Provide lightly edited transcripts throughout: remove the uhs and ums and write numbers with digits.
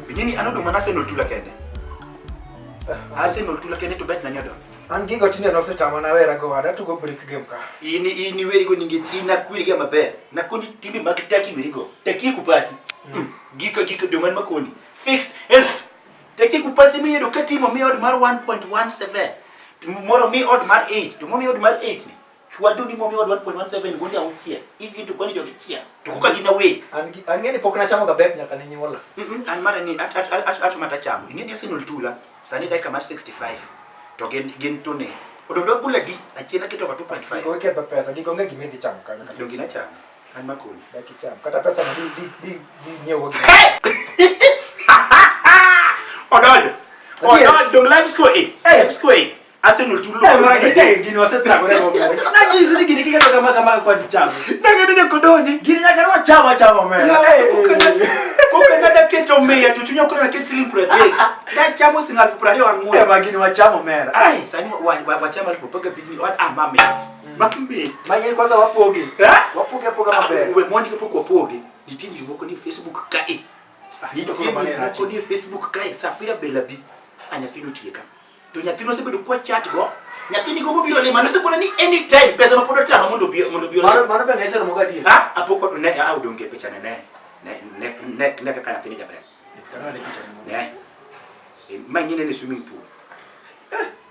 Begini anodo mana Arsenal tula kende. Arsenal tula kende to bet na nyodo. An gigo tinde no setama na wera go wada to go break game ka. Ini weri go ninge ina kwiri ga maber. Na kondi timbe magitaki weri go. Taki kupasi. Giko doman makoni. Fixed. Taki kupasi mi yedo katimo mi od mar 1.17. Tomorrow mi od mar 8. Tomorrow mi od mar 8 ni. Chwado ni mo mi od 1.17 gondi aukia. Izi to koni jokikia. To kuka gina we. An ngeni pok na chamo ga bet nyaka ni wala. An mara ni at mata chamo. Ngeni Arsenal tula. Sani dakika mar 65. To gen to ne. Odondo gula di achiena keto 2.5. Go ke to pesa gigo ngi gimedhi chamo kan. Dongi na chamo. An makoni. Daki chamo. Kata pesa na di nyewo gi. Odondo dong live score live score Arsenal tulu. Mara gite gini waseta gore go. Na gizi ni gini kika to kama kwa chamo. Na ngene ne kodonji. Gini nyaka ro chamo me. Kokana da keto me ya tutunya kuna na ketsilim pre day. Da chamo singal fuprade wa ngwe. Magini wa chamo mera. Ai, sani wa chama lipo paka bidini wa amament. Makumbe. Mayeni kwanza wapoge. Wapoge poga mabere. We mwani kepo kwa poge. Nitini mboko ni Facebook kae. Nitini mboko ni Facebook kae. Safira belabi. Anyapino tieka. To nyapino sebedo kwa chat go. Nyapini go biro le manose kuna ni anytime pesa mapodo tama mondo bio. Mano be ngese mo gadi. Apoko to ne udonge pecha ne. Ne kaka nyapini jabe. Tana le picha ni. Ne. Mangine ni swimming pool.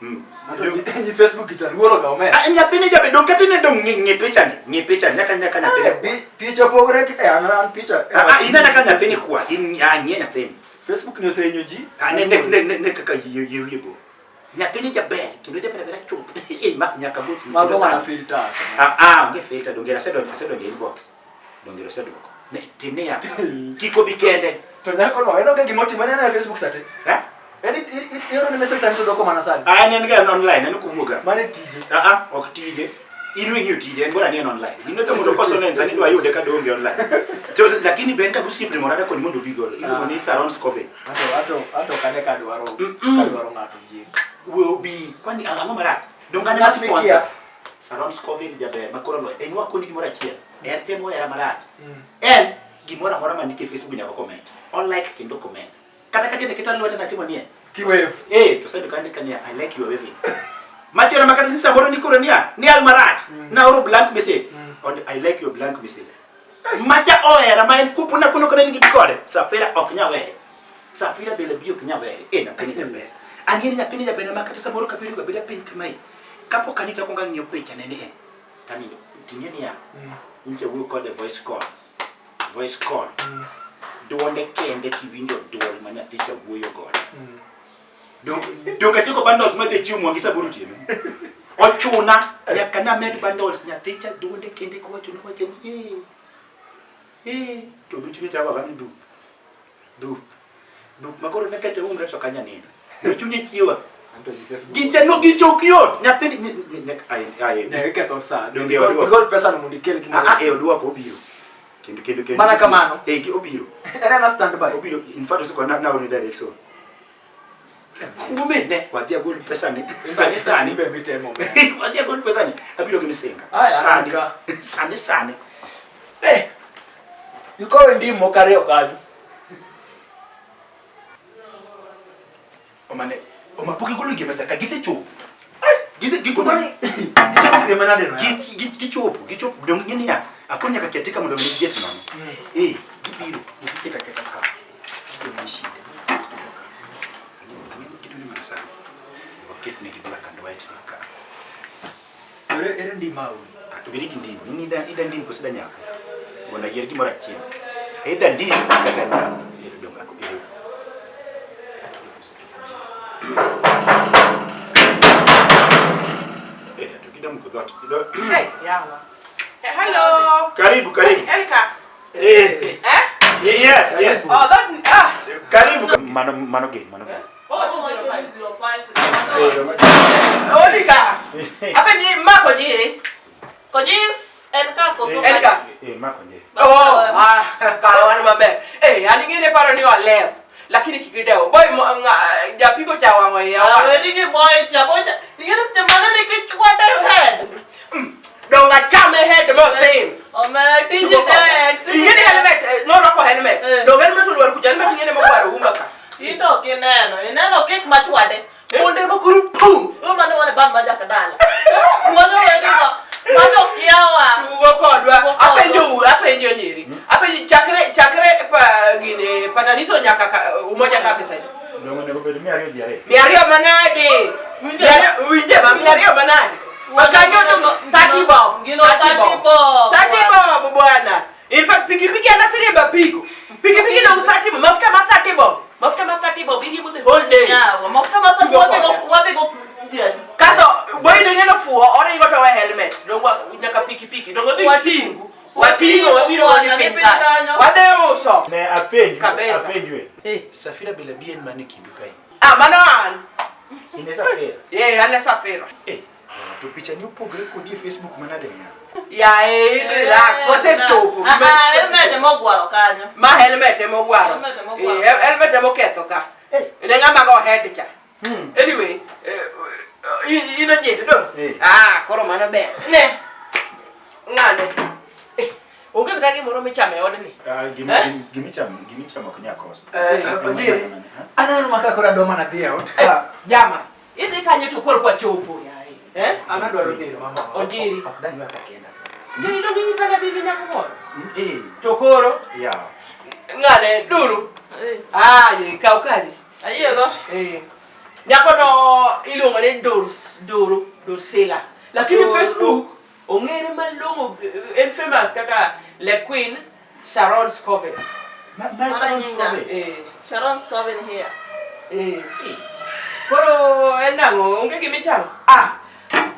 Ni Facebook italuoro ga ome. Nyapini jabe don katine don ngepecha nyaka nyapini. Picha pogore ki ana picha. Ina naka nyapini kwa nye nyapini. Facebook ni osenyoji. Ne kaka yebo. Nyapini jabe kindo jabe bera chup. Nyaka buti. Mago na filter sana. Nge filter dongera sedo inbox. Dongera sedo ko. Ne timne ya. Kiko bikende. To nyako no eno ke gimoti manena na Facebook sate. Ero ni message santo doko mana sana. Ne nga online ne kumuga. Mane tije. Ok tije. Inwe nyu tije ngora ni online. Ino to mudo personal sani do ayude ka donge online. To lakini benga gusiple morada ko ni mundo bigolo. Ino ni Saron Scoville. Ato kane kadwaro ngato njiri. Will be kwani ango mara. Dongane sponsor. Saron Scoville jabe makoro lo. Enwa ko ni gimora chia. Temo era mara. Gimora mora mandike Facebook nyako comment. On like kendo comment. Kata kete kita lote na timo nie. Ki wave. To send kaandika nia I like your waving. Machora makata ni samoro ni koronia. Ni almaraj. Na oro blank message. On I like your blank message. Macha oera main kupuna kuno kone ni bikode. Safira oknya we. Safira bele bio knya we. Na peni jabe. Angini na peni jabe na makata samoro kapiri kwa beda peni kamai. Kapo kanita konga nyo pecha nene Tani tingeni ya. Nje will call the voice call. Voice call. Duonde kende kiwinjo duol manya ticha wuoyo god. Donga tiko bundles mate chiu mwangisa buruti eme. Ochuna yakana med bundles nya ticha duonde kende kwa chuna kwa cheni. To buchini chawa gani du. Makoro nakete umre sokanya nini. Buchuni chiwa. Gicha no gicho kiot. Nyapeni ne keto sa. Donge gol pesa no mundikele kimo. Odua ko biro. Kendo. Mana kamano. Ki obiro. Era na standby. Obiro in fact siko na uni direction. Kume ne wadia gol pesa ni. Sani be mitemo. Wadia gol pesa ni. Abiro kimisenga. Sani. Yuko wendi mokare okanyu. Omapuki golo gimesaka gise chup. Gise Kumani. Gicho bemana deno. Gicho dong ngini ya. Akonya kakiatika mundo ni jet mama. Gibiro. Gikita kaka. Gimishide. Kitu ni mana sana. Wakati ni black and white nika. Ere ndi mau. Atubiri kindi. Ni ida ndi kusida nyaka. Bona yergi mora chien. Aida ndi katanya. Dong aku biro. Hey, yawa. Hello. Karibu. Erika. Yes. Oh, that Karibu. Mano ge. Erika. Apa ni mako jiri? Kojis Erika koso. Erika. Mako je. Oh, kalawan mabe. leo. Lakini kikideo boy japiko cha wango ya. Wewe ni boy cha. Ingine sijamana nikichukua head. Donga chame head mo same. Tiji direct. Ingine helmet, no ko helmet. Do helmet ulwar ku helmet ingine magwaro umaka. Ito ineno kik machwade. Munde makuru pum. Uma no wane ban maja kadala. Mwana wewe ko. Macho kiawa. Tugo kodwa. Apenjo nyiri. Apenjo chakre pa gine pataniso nyaka umoja kabisa. Ndio ngone ko bedo mi ariyo diare. Mi ariyo manade. Winje ba mi ariyo manade. Wakanyo ndo 30 bob. Ngino 30 bob. 30 bob bwana. In fact pikipiki anasiri bapiko. Pikipiki ndo 30 bob. Mafuta ma 30 bob. Mafuta ma 30 bob ili the whole day. Yeah, mafuta ma 30 bob wate go. Kaso boy ndo ngeno fuo ora ingo to helmet. Ndo nyaka pikipiki. Ndo ngodi tingu. Watingo wabiro wanipenda. Wade uso. Ne apenjwe. Kabisa. Safira bila bien mane kindukai. Manan. Ine Safira. Ane Safira. To picha ni upogre ko di Facebook manade ni. Ya relax. Wase chopo. Helmet mo gwaro kanyo. Ma helmet mo gwaro. Helmet mo ketho ka. Ine ngama go head cha. Anyway, ino jede do. Koro mano be. Ne. Ngane. Onge kata gimoro michame odni. Gimichamo kanyakos. Ojiri. Anano makakora doma na dhia otka. Jama. Idhi kanye to koro kwa chopo ya. Anadwaro dhiro mama. Ojiri. Akdani waka kenda. Ngiri ndo ngisa ga bibi nyako moro. To koro. Ya. Ngane duru. Ye kaukari. Ayego. Nyako no iluongo ni Dursila. Lakini Facebook ongere malongo en famous kaka Le Queen Sharon Scoville. Sharon Scoville. Sharon Scoville here. Koro enango onge gimichamo.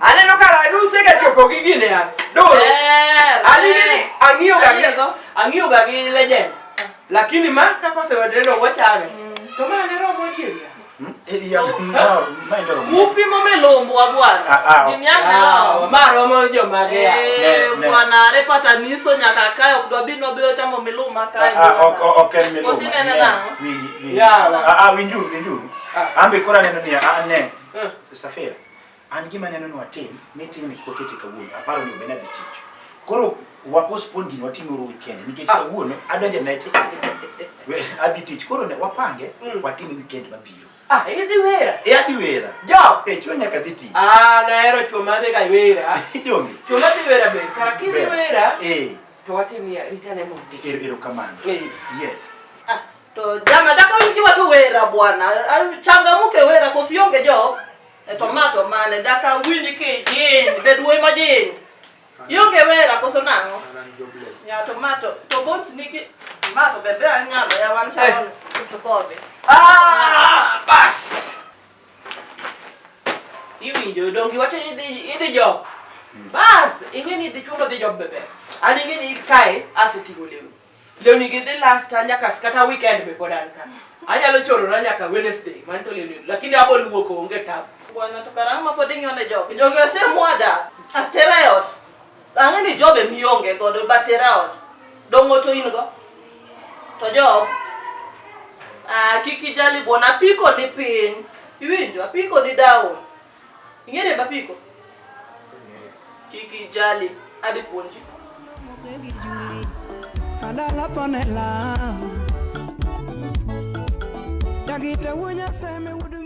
Aneno kara nusega choko gigine ya. Doro. Aligini ang'iyo ga gi legend. Lakini ma kakose wadendo wachame. To ma ne romo dieri. Mupi mamelombo wa bwana. Nimyanga ma romo jomage ya. Bwana repata niso nyaka kayo kudwa bino bilo chamo miluma kayo. Okay miluma. Kosine na winjuru. Ambe kora neno ni ne. Safira. An gima neno no atim meeting ni koketi kawuono aparo ni bena bitich. Koro wa postpone gino watim ro weekend nikech kawuono adonje night safe. We abitich koro ne wapange watim weekend mabiro. Idhi wera. Adhi wera. Job. Chwo nyaka dhi tich. Nahero chwo madhi ga wera. Idonge. Chwo madhi wera be. Kara kidhi wera. To watimia ritane mondi. Erokamano. Yes. To jama daka wiki watu wera bwana. Changamuke wera kosionge job. Tomato mane daka winji ki jin bedwe majin. Yonge wera koso nango. Ya tomato to bots niki tomato bebe anyalo ya wan Sharon Scoville. Bas. Iwinjo dongi wacho ni idhi job. Bas, ingeni idhi chumba dhi job bebe. Ani ingeni kai asetigo lewu. Lewni gi dhi last nyaka kata weekend be kodan ka. Anyalo choro na nyaka Wednesday, manto lewni. Lakini abo luoko onge tab. Bwana to karama podingi one jogi. Jogi ose mwada. Aterayot. Angeni jobe mionge godo baterayot. Dongo to ingo. To job. Kiki jali bwana piko ni pin. Iwinjo apiko ni down. Ingere ba piko. Kiki jali adi ponji. Adala panela. Jagita wunya seme wudu